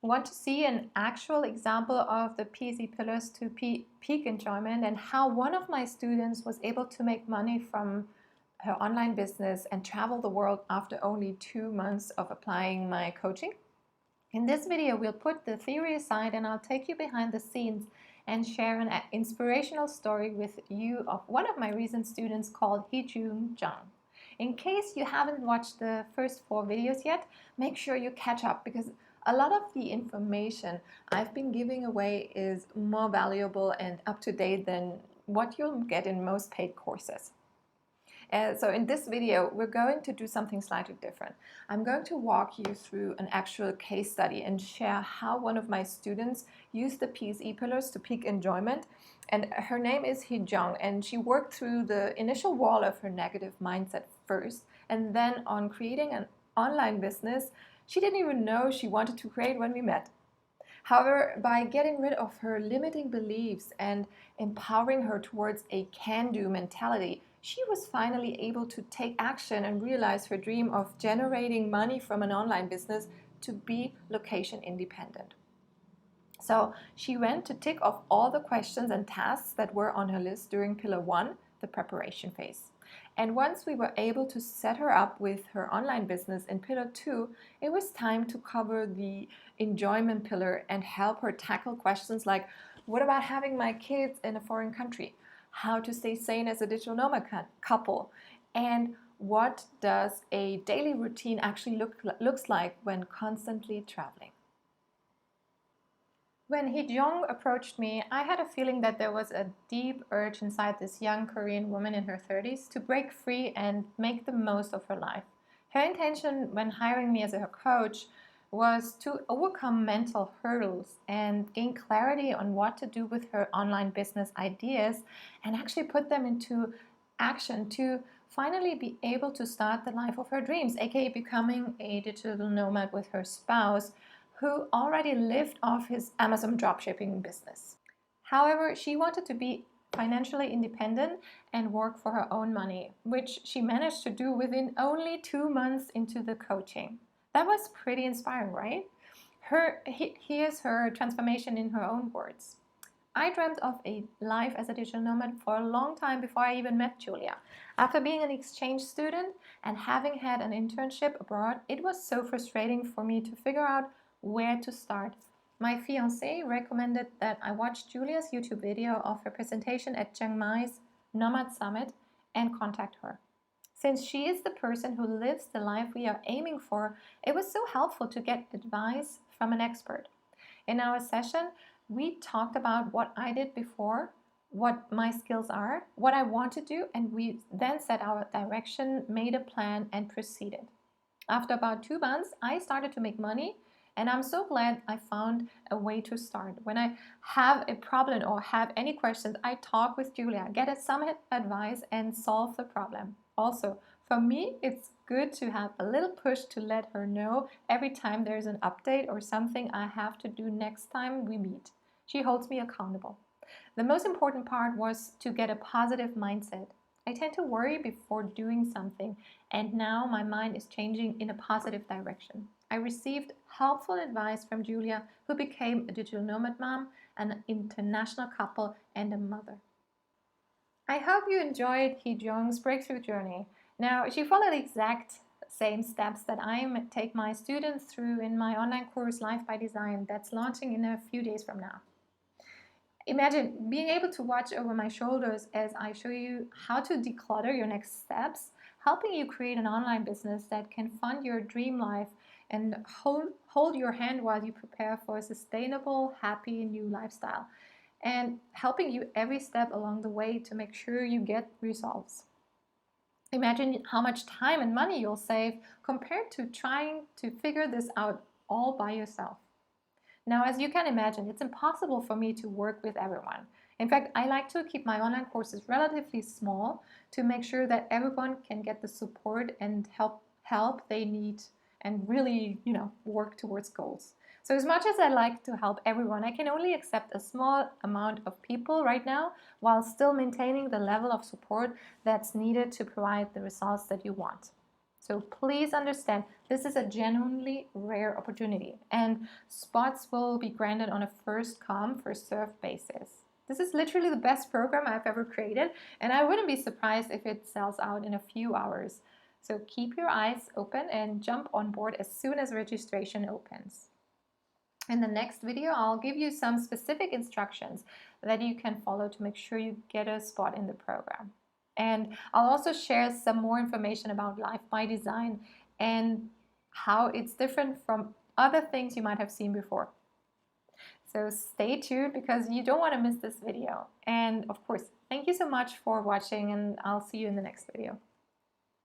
Want to see an actual example of the PZ pillars to peak enjoyment and how one of my students was able to make money from her online business and travel the world after only 2 months of applying my coaching? In this video, we'll put the theory aside and I'll take you behind the scenes and share an inspirational story with you of one of my recent students called Hee-Jung Jung. In case you haven't watched the first 4 videos yet, make sure you catch up because a lot of the information I've been giving away is more valuable and up to date than what you'll get in most paid courses. So in this video, we're going to do something slightly different. I'm going to walk you through an actual case study and share how one of my students used the PSE pillars to peak enjoyment. And her name is Hee-Jung, and she worked through the initial wall of her negative mindset first, and then on creating an online business she didn't even know she wanted to create when we met. However, by getting rid of her limiting beliefs and empowering her towards a can-do mentality, she was finally able to take action and realize her dream of generating money from an online business to be location independent. So she went to tick off all the questions and tasks that were on her list during Pillar 1, the preparation phase. And once we were able to set her up with her online business in Pillar 2, it was time to cover the enjoyment pillar and help her tackle questions like, what about having my kids in a foreign country? How to stay sane as a digital nomad couple? And what does a daily routine actually looks like when constantly traveling? When Hee-Jung approached me, I had a feeling that there was a deep urge inside this young Korean woman in her 30s to break free and make the most of her life. Her intention when hiring me as her coach was to overcome mental hurdles and gain clarity on what to do with her online business ideas and actually put them into action to finally be able to start the life of her dreams, aka becoming a digital nomad with her spouse who already lived off his Amazon dropshipping business. However, she wanted to be financially independent and work for her own money, which she managed to do within only 2 months into the coaching. That was pretty inspiring, right? Here's her transformation in her own words. I dreamt of a life as a digital nomad for a long time before I even met Julia. After being an exchange student and having had an internship abroad, it was so frustrating for me to figure out where to start. My fiancé recommended that I watch Julia's YouTube video of her presentation at Chiang Mai's Nomad Summit and contact her. Since she is the person who lives the life we are aiming for, it was so helpful to get advice from an expert. In our session, we talked about what I did before, what my skills are, what I want to do, and we then set our direction, made a plan, and proceeded. After about 2 months, I started to make money, and I'm so glad I found a way to start. When I have a problem or have any questions, I talk with Julia, get some advice, and solve the problem. Also, for me, it's good to have a little push to let her know every time there's an update or something I have to do next time we meet. She holds me accountable. The most important part was to get a positive mindset. I tend to worry before doing something, and now my mind is changing in a positive direction. I received helpful advice from Julia, who became a digital nomad mom, an international couple, and a mother. I hope you enjoyed Hee-Jung's breakthrough journey. Now, she followed the exact same steps that I take my students through in my online course Life by Design that's launching in a few days from now. Imagine being able to watch over my shoulders as I show you how to declutter your next steps, helping you create an online business that can fund your dream life and hold your hand while you prepare for a sustainable, happy new lifestyle, and helping you every step along the way to make sure you get results. Imagine how much time and money you'll save compared to trying to figure this out all by yourself. Now, as you can imagine, it's impossible for me to work with everyone. In fact, I like to keep my online courses relatively small to make sure that everyone can get the support and help they need and really, work towards goals. So as much as I like to help everyone, I can only accept a small amount of people right now while still maintaining the level of support that's needed to provide the results that you want. So please understand, this is a genuinely rare opportunity, and spots will be granted on a first come, first served basis. This is literally the best program I've ever created, and I wouldn't be surprised if it sells out in a few hours. So keep your eyes open and jump on board as soon as registration opens. In the next video, I'll give you some specific instructions that you can follow to make sure you get a spot in the program. And I'll also share some more information about Life by Design and how it's different from other things you might have seen before. So stay tuned because you don't want to miss this video. And of course, thank you so much for watching, and I'll see you in the next video.